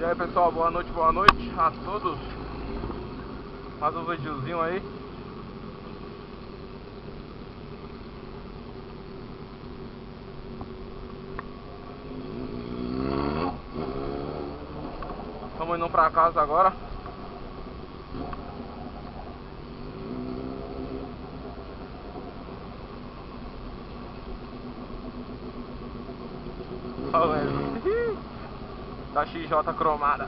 E aí pessoal, boa noite a todos. Mais um videozinho aí. Estamos indo pra casa agora. Da XJ cromada.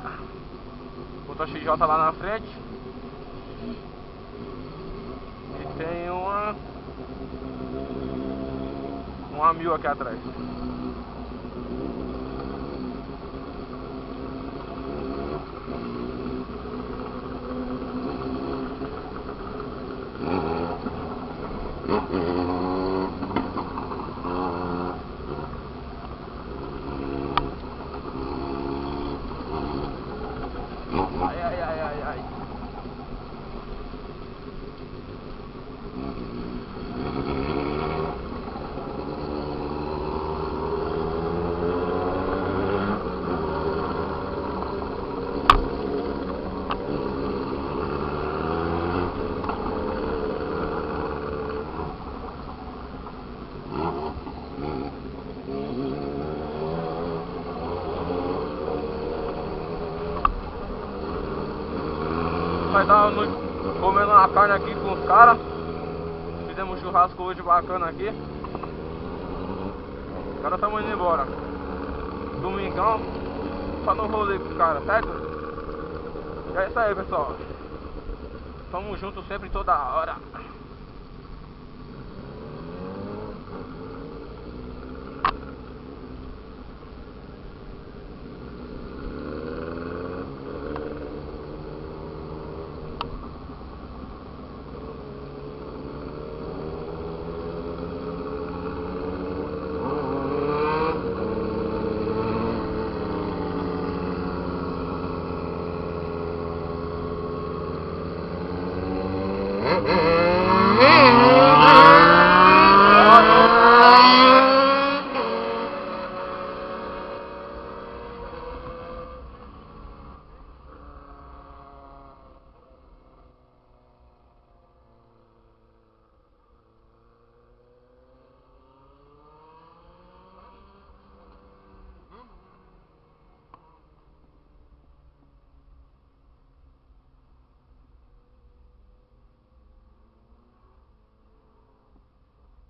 Botou a XJ lá na frente. E tem uma 1000 aqui atrás. Ai. Vai dar comendo uma carne aqui com os caras. Fizemos um churrasco hoje bacana aqui. Os caras estão indo embora. Domingão, só no rolê com os caras, certo? E é isso aí, pessoal. Tamo junto sempre, toda hora.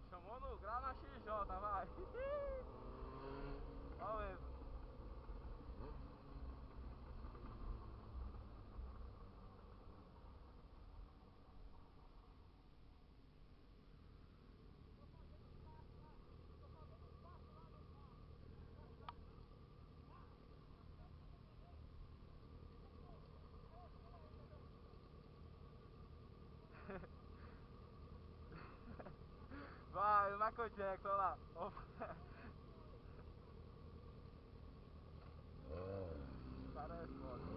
Chamou no grau na XJ, vai. Olha mesmo. Vai, o Michael Jackson, olha lá. Cara é foda.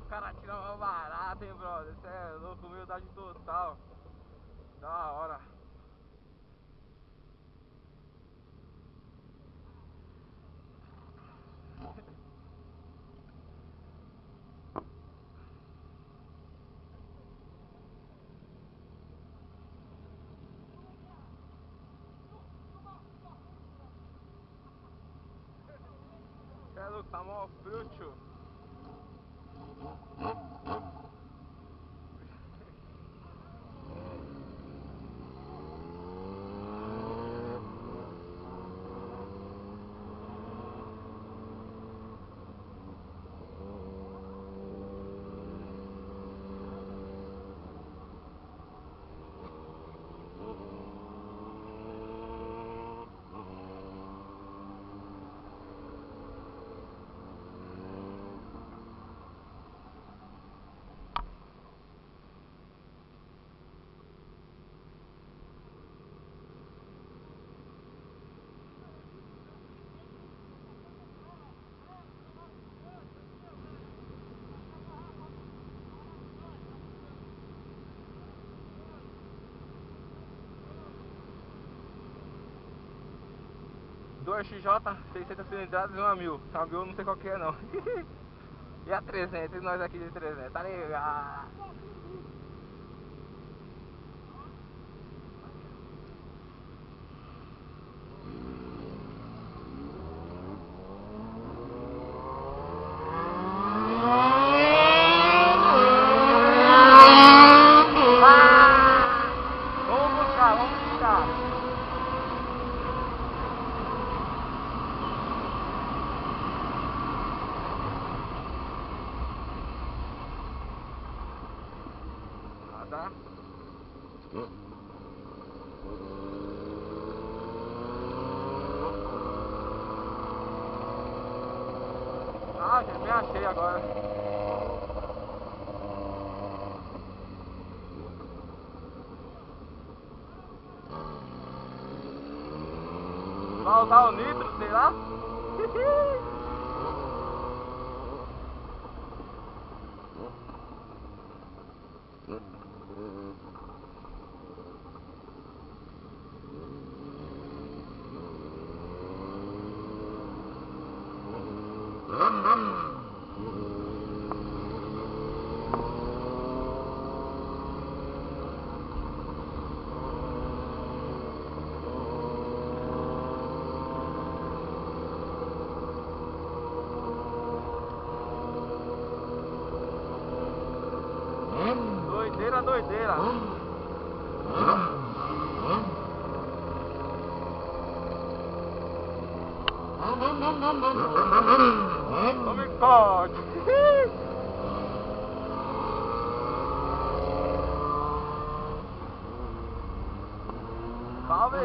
O cara tira uma barata, hein, brother? Isso é louco, humildade total. Da hora. Isso é louco, tá mó frio, tio. 2 XJ 600 cilindradas e uma 1000. A 1000 não sei qual que é não. E a 300, e nós aqui de 300, tá ligado? Vamos buscar. Tá? Ah, já me achei agora. Vai usar o nitro, sei lá? Doideira. Tome corte. Salve.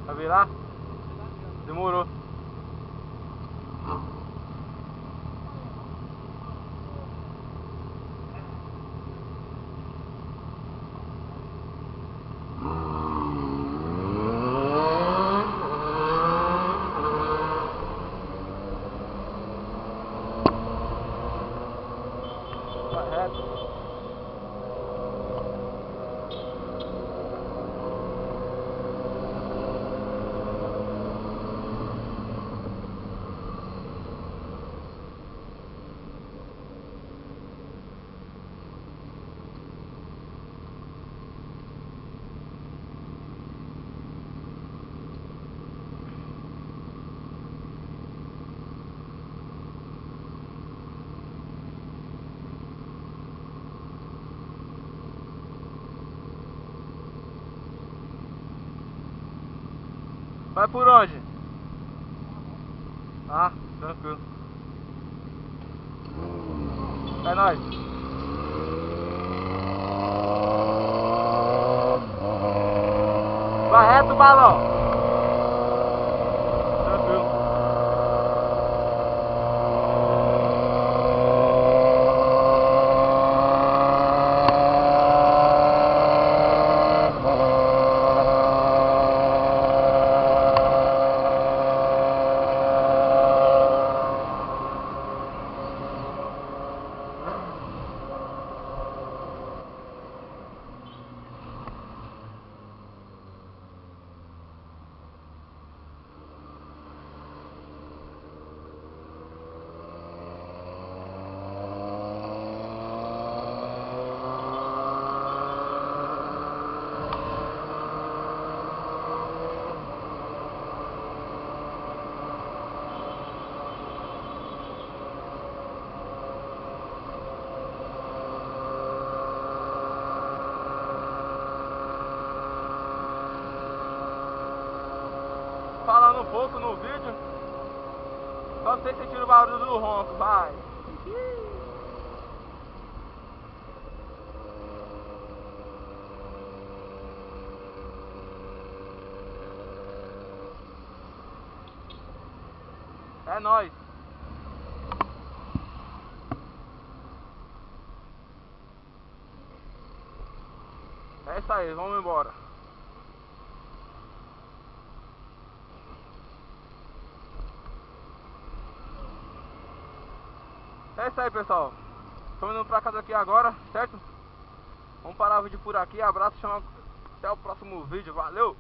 Vai virar? Demorou. Vai reto. Vai por onde? Ah, tranquilo. É nóis. Vai reto, balão. um pouco no vídeo. Só vocês sentindo o barulho do ronco, vai. É nóis. É isso aí, vamos embora. É isso aí, pessoal. Estamos indo pra casa aqui agora, certo? Vamos parar o vídeo por aqui. Abraço, chama. Até o próximo vídeo. Valeu!